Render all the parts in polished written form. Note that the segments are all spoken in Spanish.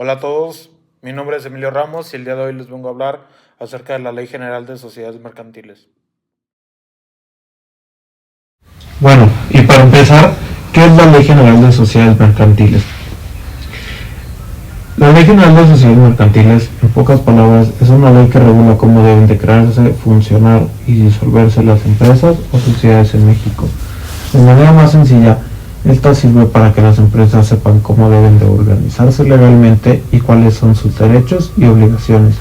Hola a todos, mi nombre es Emilio Ramos y el día de hoy les vengo a hablar acerca de la Ley General de Sociedades Mercantiles. Bueno, y para empezar, ¿qué es la Ley General de Sociedades Mercantiles? La Ley General de Sociedades Mercantiles, en pocas palabras, es una ley que regula cómo deben de crearse, funcionar y disolverse las empresas o sociedades en México. De manera más sencilla, esta sirve para que las empresas sepan cómo deben de organizarse legalmente y cuáles son sus derechos y obligaciones.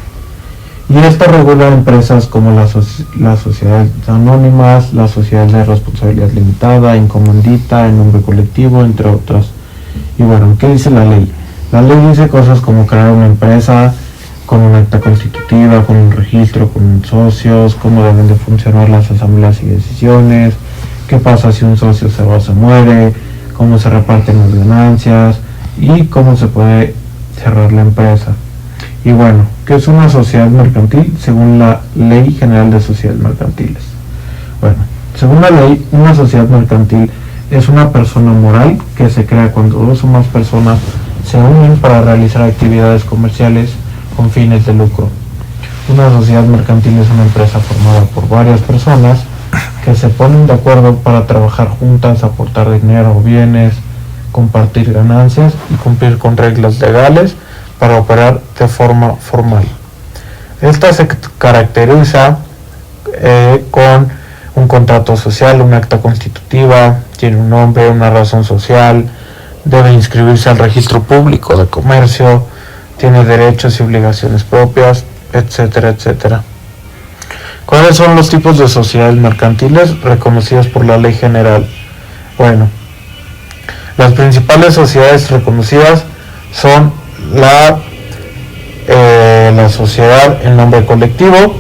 Y esta regula empresas como las sociedades anónimas, las sociedades de responsabilidad limitada, en comandita, en nombre colectivo, entre otras. Y bueno, ¿qué dice la ley? La ley dice cosas como crear una empresa con un acta constitutiva, con un registro, con socios, cómo deben de funcionar las asambleas y decisiones, qué pasa si un socio se va o se muere, cómo se reparten las ganancias y cómo se puede cerrar la empresa. Y bueno, ¿qué es una sociedad mercantil según la Ley General de Sociedades Mercantiles? Bueno, según la ley, una sociedad mercantil es una persona moral que se crea cuando dos o más personas se unen para realizar actividades comerciales con fines de lucro. Una sociedad mercantil es una empresa formada por varias personas que se ponen de acuerdo para trabajar juntas, aportar dinero o bienes, compartir ganancias y cumplir con reglas legales para operar de forma formal. Esta se caracteriza con un contrato social, un acta constitutiva, tiene un nombre, una razón social, debe inscribirse al registro público de comercio, tiene derechos y obligaciones propias, etcétera, etcétera. ¿Cuáles son los tipos de sociedades mercantiles reconocidas por la Ley General? Bueno, las principales sociedades reconocidas son la sociedad en nombre colectivo,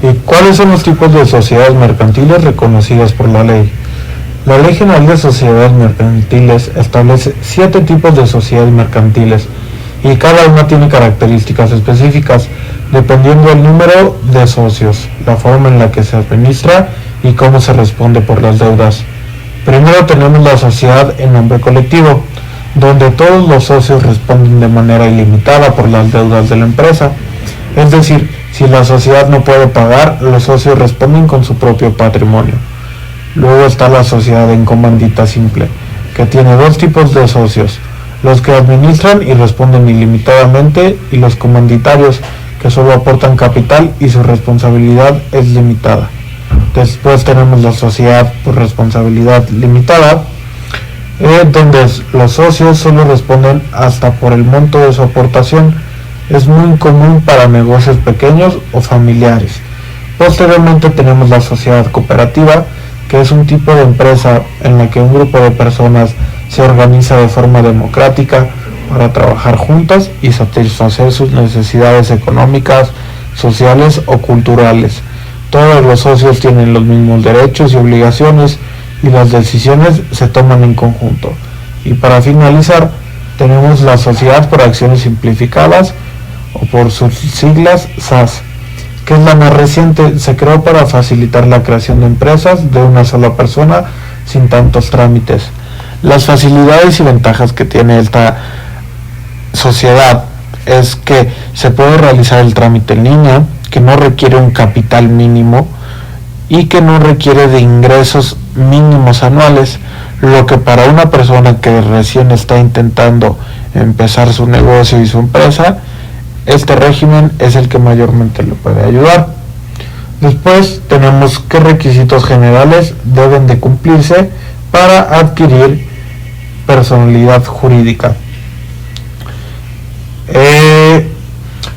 ¿y cuáles son los tipos de sociedades mercantiles reconocidas por la ley? La Ley General de Sociedades Mercantiles establece 7 tipos de sociedades mercantiles y cada una tiene características específicas dependiendo del número de socios, la forma en la que se administra y cómo se responde por las deudas. Primero tenemos la sociedad en nombre colectivo, donde todos los socios responden de manera ilimitada por las deudas de la empresa. Es decir, si la sociedad no puede pagar, los socios responden con su propio patrimonio. Luego está la sociedad en comandita simple, que tiene 2 tipos de socios, los que administran y responden ilimitadamente, y los comanditarios, que solo aportan capital y su responsabilidad es limitada. Después tenemos la sociedad por responsabilidad limitada, donde los socios solo responden hasta por el monto de su aportación. Es muy común para negocios pequeños o familiares. Posteriormente tenemos la sociedad cooperativa, que es un tipo de empresa en la que un grupo de personas se organiza de forma democrática para trabajar juntas y satisfacer sus necesidades económicas, sociales o culturales. Todos los socios tienen los mismos derechos y obligaciones y las decisiones se toman en conjunto. Y para finalizar, tenemos la sociedad por acciones simplificadas, o por sus siglas SAS, que es la más reciente. Se creó para facilitar la creación de empresas de una sola persona sin tantos trámites. Las facilidades y ventajas que tiene esta sociedad es que se puede realizar el trámite en línea, que no requiere un capital mínimo y que no requiere de ingresos mínimos anuales, lo que para una persona que recién está intentando empezar su negocio y su empresa, este régimen es el que mayormente le puede ayudar. Después tenemos qué requisitos generales deben de cumplirse para adquirir personalidad jurídica.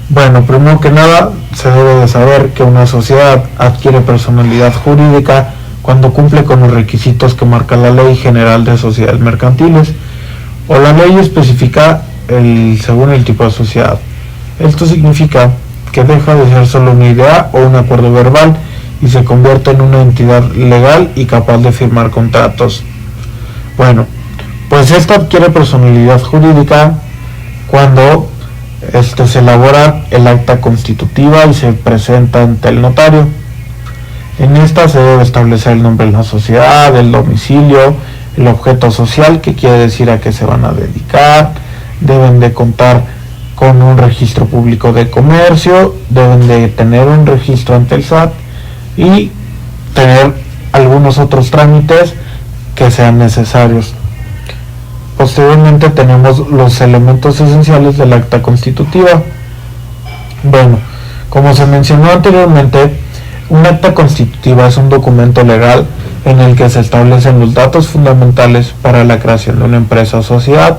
Bueno, primero que nada, se debe de saber que una sociedad adquiere personalidad jurídica cuando cumple con los requisitos que marca la Ley General de Sociedades Mercantiles o la ley especifica según el tipo de sociedad. Esto significa que deja de ser solo una idea o un acuerdo verbal y se convierte en una entidad legal y capaz de firmar contratos. Bueno, pues esta adquiere personalidad jurídica cuando se elabora el acta constitutiva y se presenta ante el notario. En esta se debe establecer el nombre de la sociedad, el domicilio, el objeto social, que quiere decir a qué se van a dedicar, deben de contar con un registro público de comercio, deben de tener un registro ante el SAT y tener algunos otros trámites que sean necesarios. Posteriormente tenemos los elementos esenciales del acta constitutiva. Bueno, como se mencionó anteriormente, un acta constitutiva es un documento legal en el que se establecen los datos fundamentales para la creación de una empresa o sociedad.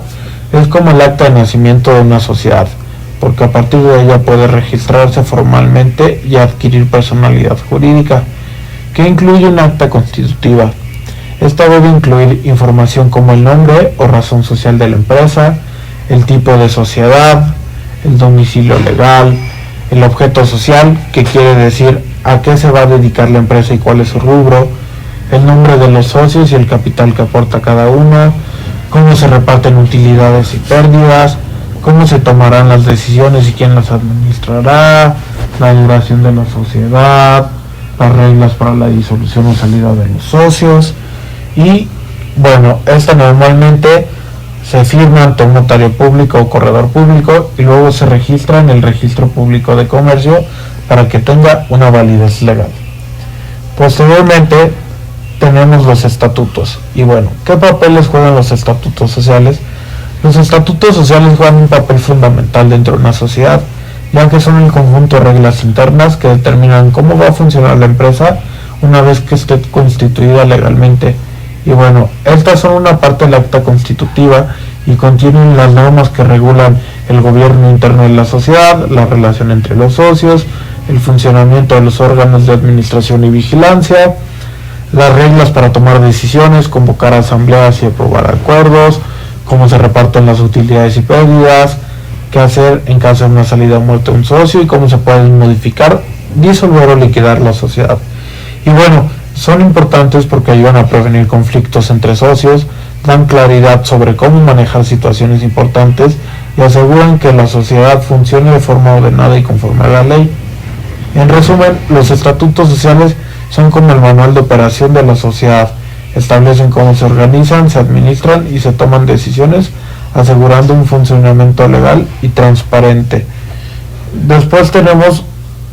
Es como el acta de nacimiento de una sociedad, porque a partir de ella puede registrarse formalmente y adquirir personalidad jurídica. ¿Qué incluye un acta constitutiva? Esta debe incluir información como el nombre o razón social de la empresa, el tipo de sociedad, el domicilio legal, el objeto social, que quiere decir a qué se va a dedicar la empresa y cuál es su rubro, el nombre de los socios y el capital que aporta cada una, cómo se reparten utilidades y pérdidas, cómo se tomarán las decisiones y quién las administrará, la duración de la sociedad, las reglas para la disolución o salida de los socios. Y bueno, esta normalmente se firma ante un notario público o corredor público y luego se registra en el registro público de comercio para que tenga una validez legal. Posteriormente tenemos los estatutos. Y bueno, ¿qué papeles juegan los estatutos sociales? Los estatutos sociales juegan un papel fundamental dentro de una sociedad, ya que son el conjunto de reglas internas que determinan cómo va a funcionar la empresa una vez que esté constituida legalmente. Y bueno, estas son una parte del acta constitutiva y contienen las normas que regulan el gobierno interno de la sociedad, la relación entre los socios, el funcionamiento de los órganos de administración y vigilancia, las reglas para tomar decisiones, convocar asambleas y aprobar acuerdos, cómo se reparten las utilidades y pérdidas, qué hacer en caso de una salida o muerte de un socio y cómo se pueden modificar, disolver o liquidar la sociedad. Y bueno, son importantes porque ayudan a prevenir conflictos entre socios, dan claridad sobre cómo manejar situaciones importantes y aseguran que la sociedad funcione de forma ordenada y conforme a la ley. En resumen, los estatutos sociales son como el manual de operación de la sociedad. Establecen cómo se organizan, se administran y se toman decisiones, asegurando un funcionamiento legal y transparente. Después tenemos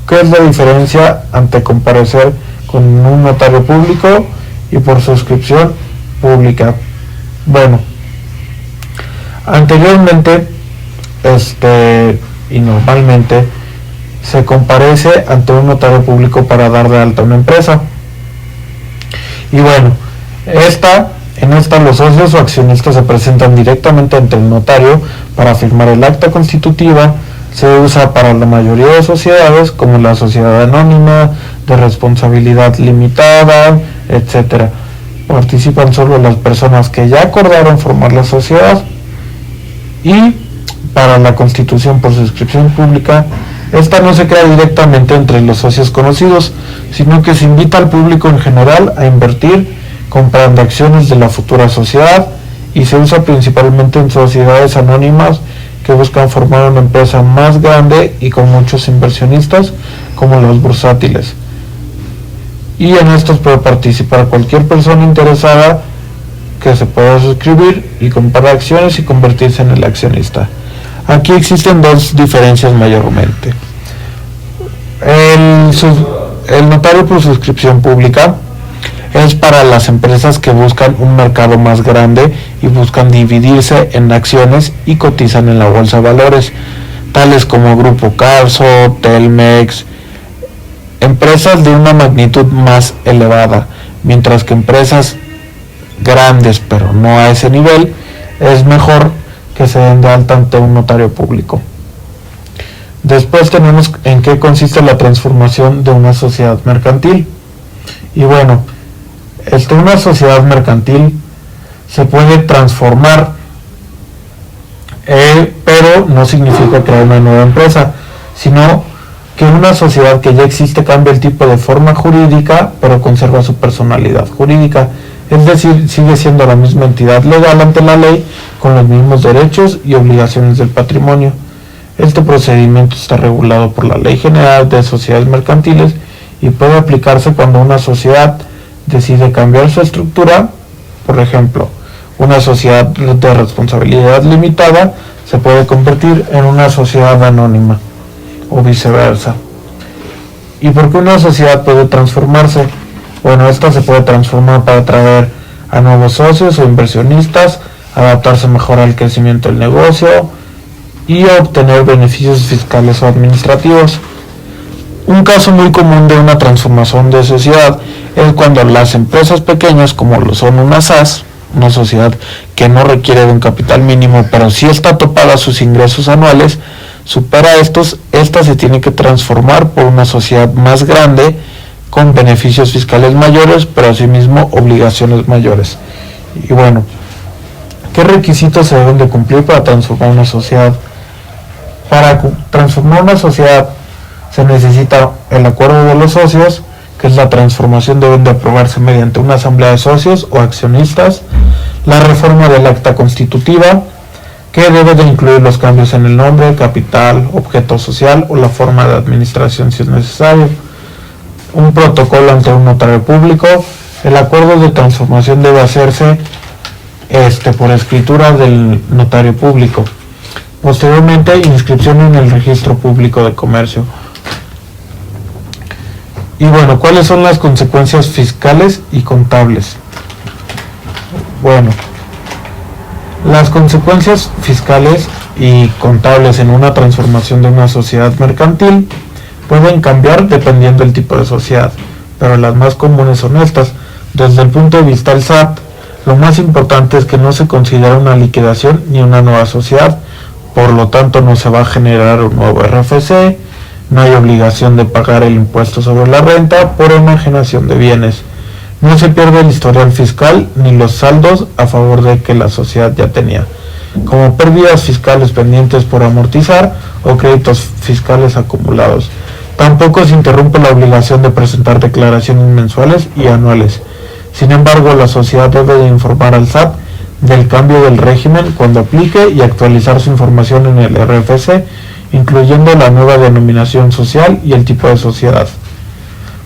qué es la diferencia ante comparecer con un notario público y por suscripción pública. Bueno, anteriormente y normalmente se comparece ante un notario público para dar de alta una empresa. Y bueno, en esta los socios o accionistas se presentan directamente ante el notario para firmar el acta constitutiva. Se usa para la mayoría de sociedades, como la sociedad anónima, de responsabilidad limitada, etc. Participan solo las personas que ya acordaron formar la sociedad. Y para la constitución por suscripción pública, esta no se crea directamente entre los socios conocidos, sino que se invita al público en general a invertir comprando acciones de la futura sociedad y se usa principalmente en sociedades anónimas que buscan formar una empresa más grande y con muchos inversionistas, como los bursátiles. Y en estos puede participar cualquier persona interesada que se pueda suscribir y comprar acciones y convertirse en el accionista. Aquí existen dos diferencias mayormente. El notario por suscripción pública es para las empresas que buscan un mercado más grande y buscan dividirse en acciones y cotizan en la bolsa de valores, tales como Grupo Carso, Telmex, empresas de una magnitud más elevada, mientras que empresas grandes pero no a ese nivel, es mejor que se den de alta ante un notario público. Después tenemos en qué consiste la transformación de una sociedad mercantil. Y bueno, una sociedad mercantil se puede transformar, pero no significa crear una nueva empresa, sino que una sociedad que ya existe cambia el tipo de forma jurídica, pero conserva su personalidad jurídica. Es decir, sigue siendo la misma entidad legal ante la ley, con los mismos derechos y obligaciones del patrimonio. Este procedimiento está regulado por la Ley General de Sociedades Mercantiles y puede aplicarse cuando una sociedad decide cambiar su estructura, por ejemplo, Una sociedad de responsabilidad limitada se puede convertir en una sociedad anónima o viceversa. ¿Y por qué una sociedad puede transformarse? Bueno, esta se puede transformar para atraer a nuevos socios o inversionistas, adaptarse mejor al crecimiento del negocio y obtener beneficios fiscales o administrativos. Un caso muy común de una transformación de sociedad es cuando las empresas pequeñas, como lo son una SAS, una sociedad que no requiere de un capital mínimo, pero sí está topada a sus ingresos anuales, supera estos, esta se tiene que transformar por una sociedad más grande, con beneficios fiscales mayores, pero asimismo obligaciones mayores. Y bueno, ¿qué requisitos se deben de cumplir para transformar una sociedad? Para transformar una sociedad se necesita el acuerdo de los socios, que es la transformación deben de aprobarse mediante una asamblea de socios o accionistas, la reforma del acta constitutiva, que debe de incluir los cambios en el nombre, capital, objeto social o la forma de administración si es necesario, un protocolo ante un notario público. El acuerdo de transformación debe hacerse por escritura del notario público. Posteriormente, inscripción en el registro público de comercio. Y bueno, ¿cuáles son las consecuencias fiscales y contables? Bueno, las consecuencias fiscales y contables en una transformación de una sociedad mercantil pueden cambiar dependiendo del tipo de sociedad, pero las más comunes son estas. Desde el punto de vista del SAT, lo más importante es que no se considera una liquidación ni una nueva sociedad, por lo tanto no se va a generar un nuevo RFC, no hay obligación de pagar el impuesto sobre la renta por enajenación de bienes, no se pierde el historial fiscal ni los saldos a favor de que la sociedad ya tenía, como pérdidas fiscales pendientes por amortizar o créditos fiscales acumulados. Tampoco se interrumpe la obligación de presentar declaraciones mensuales y anuales. Sin embargo, la sociedad debe de informar al SAT del cambio del régimen cuando aplique y actualizar su información en el RFC, incluyendo la nueva denominación social y el tipo de sociedad.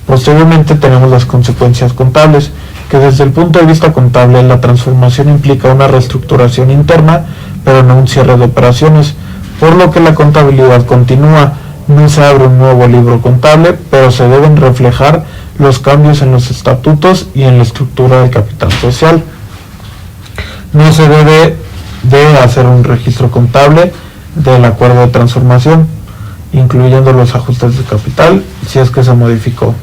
Posteriormente tenemos las consecuencias contables, que desde el punto de vista contable la transformación implica una reestructuración interna, pero no un cierre de operaciones, por lo que la contabilidad continúa. No se abre un nuevo libro contable, pero se deben reflejar los cambios en los estatutos y en la estructura del capital social. No se debe de hacer un registro contable del acuerdo de transformación, incluyendo los ajustes de capital, si es que se modificó.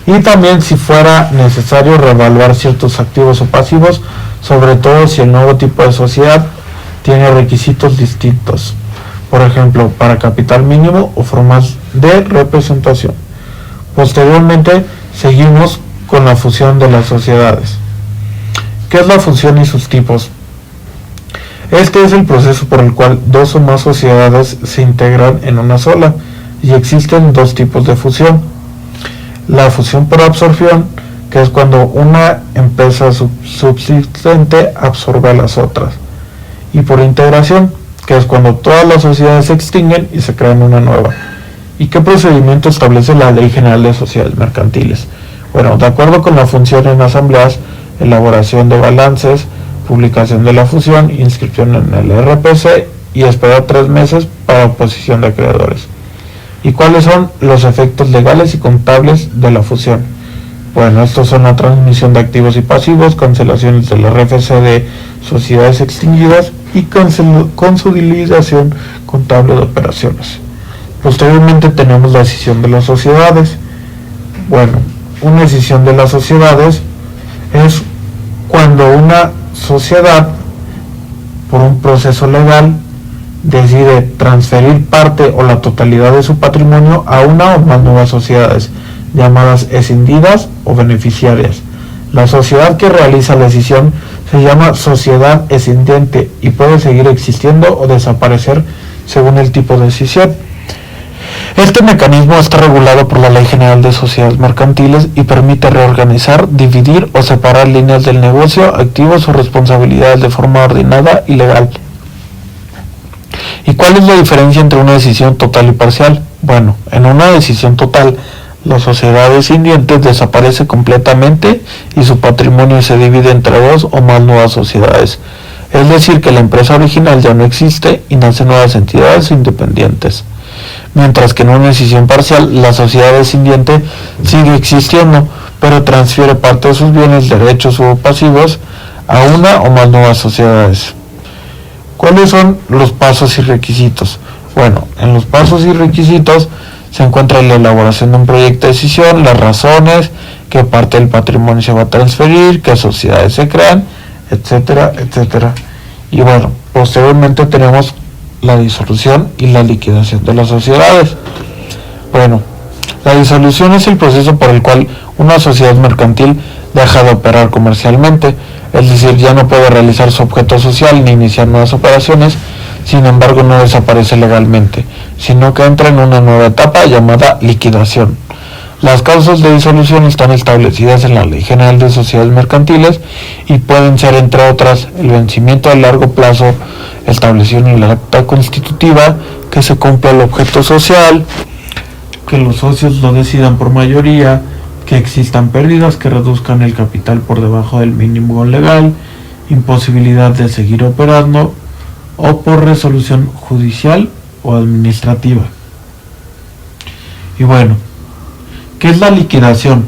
Y también si fuera necesario reevaluar ciertos activos o pasivos, sobre todo si el nuevo tipo de sociedad tiene requisitos distintos. Por ejemplo, para capital mínimo o formas de representación. Posteriormente, seguimos con la fusión de las sociedades. ¿Qué es la fusión y sus tipos? Este es el proceso por el cual dos o más sociedades se integran en una sola, y existen dos tipos de fusión. La fusión por absorción, que es cuando una empresa subsistente absorbe a las otras, y por integración, que es cuando todas las sociedades se extinguen y se crean una nueva. ¿Y qué procedimiento establece la Ley General de Sociedades Mercantiles? Bueno, de acuerdo con la función en asambleas, elaboración de balances, publicación de la fusión, inscripción en el RPC y esperar 3 meses para oposición de acreedores. ¿Y cuáles son los efectos legales y contables de la fusión? Bueno, estos son la transmisión de activos y pasivos, cancelaciones del RFC de sociedades extinguidas y consolidación contable de operaciones. Posteriormente tenemos la escisión de las sociedades. Bueno, una escisión de las sociedades es cuando una sociedad, por un proceso legal, decide transferir parte o la totalidad de su patrimonio a una o más nuevas sociedades, llamadas escindidas o beneficiarias. La sociedad que realiza la escisión se llama sociedad escindiente y puede seguir existiendo o desaparecer según el tipo de escisión. Este mecanismo está regulado por la Ley General de Sociedades Mercantiles y permite reorganizar, dividir o separar líneas del negocio, activos o responsabilidades de forma ordenada y legal. ¿Y cuál es la diferencia entre una decisión total y parcial? Bueno, en una decisión total, Las sociedades cindientes desaparecen completamente y su patrimonio se divide entre dos o más nuevas sociedades. Es decir, que la empresa original ya no existe y nacen nuevas entidades independientes. Mientras que en una decisión parcial, la sociedad descendiente sigue existiendo, pero transfiere parte de sus bienes, derechos o pasivos a una o más nuevas sociedades. ¿Cuáles son los pasos y requisitos? Bueno, en los pasos y requisitos se encuentra la elaboración de un proyecto de decisión, las razones, qué parte del patrimonio se va a transferir, qué sociedades se crean, etcétera, etcétera. Y bueno, posteriormente tenemos la disolución y la liquidación de las sociedades. Bueno, la disolución es el proceso por el cual una sociedad mercantil deja de operar comercialmente, es decir, ya no puede realizar su objeto social ni iniciar nuevas operaciones. Sin embargo, no desaparece legalmente, sino que entra en una nueva etapa llamada liquidación. Las causas de disolución están establecidas en la Ley General de Sociedades Mercantiles y pueden ser, entre otras, el vencimiento a largo plazo establecido en la acta constitutiva, que se cumpla el objeto social, que los socios lo decidan por mayoría, que existan pérdidas que reduzcan el capital por debajo del mínimo legal, imposibilidad de seguir operando, o por resolución judicial o administrativa. Y bueno, ¿qué es la liquidación?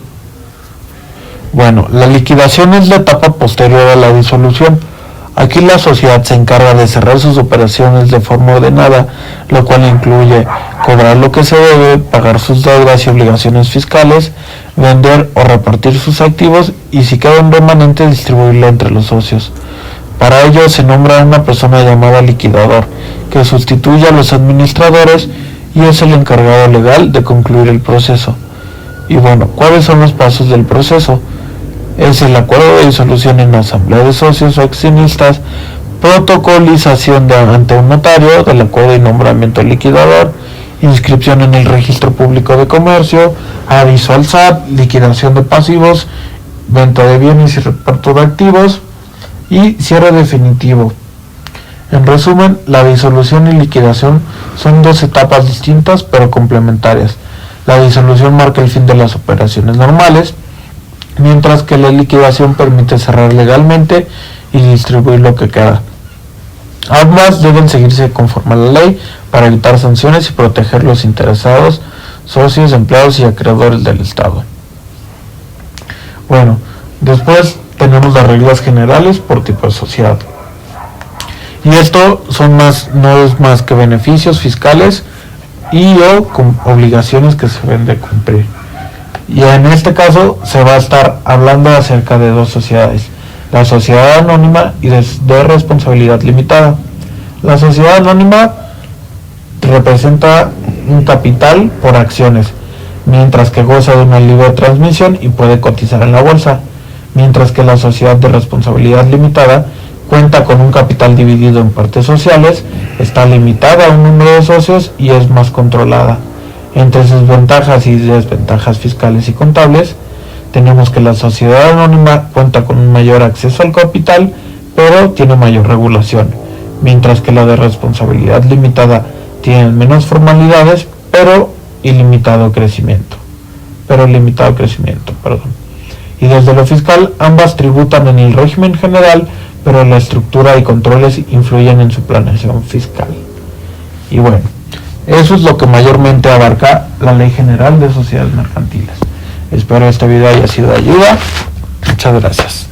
Bueno, la liquidación es la etapa posterior a la disolución. Aquí la sociedad se encarga de cerrar sus operaciones de forma ordenada, lo cual incluye cobrar lo que se debe, pagar sus deudas y obligaciones fiscales, vender o repartir sus activos y, si queda un remanente, distribuirlo entre los socios. Para ello se nombra a una persona llamada liquidador, que sustituye a los administradores y es el encargado legal de concluir el proceso. Y bueno, ¿cuáles son los pasos del proceso? Es el acuerdo de disolución en la asamblea de socios o accionistas, protocolización ante un notario del acuerdo y nombramiento del liquidador, inscripción en el registro público de comercio, aviso al SAT, liquidación de pasivos, venta de bienes y reparto de activos, y cierre definitivo. En resumen, la disolución y liquidación son dos etapas distintas pero complementarias. La disolución marca el fin de las operaciones normales, mientras que la liquidación permite cerrar legalmente y distribuir lo que queda. Ambas deben seguirse conforme a la ley para evitar sanciones y proteger los interesados, socios, empleados y acreedores del Estado. Bueno, después tenemos las reglas generales por tipo de sociedad. Y esto no es más que beneficios fiscales y o obligaciones que se deben de cumplir. Y en este caso se va a estar hablando acerca de dos sociedades: la sociedad anónima y de responsabilidad limitada. La sociedad anónima representa un capital por acciones, mientras que goza de una libre transmisión y puede cotizar en la bolsa, mientras que la sociedad de responsabilidad limitada cuenta con un capital dividido en partes sociales, está limitada a un número de socios y es más controlada. Entre sus ventajas y desventajas fiscales y contables, tenemos que la sociedad anónima cuenta con un mayor acceso al capital, pero tiene mayor regulación, mientras que la de responsabilidad limitada tiene menos formalidades, pero limitado crecimiento. Y desde lo fiscal, ambas tributan en el régimen general, pero la estructura y controles influyen en su planeación fiscal. Y bueno, eso es lo que mayormente abarca la Ley General de Sociedades Mercantiles. Espero este video haya sido de ayuda. Muchas gracias.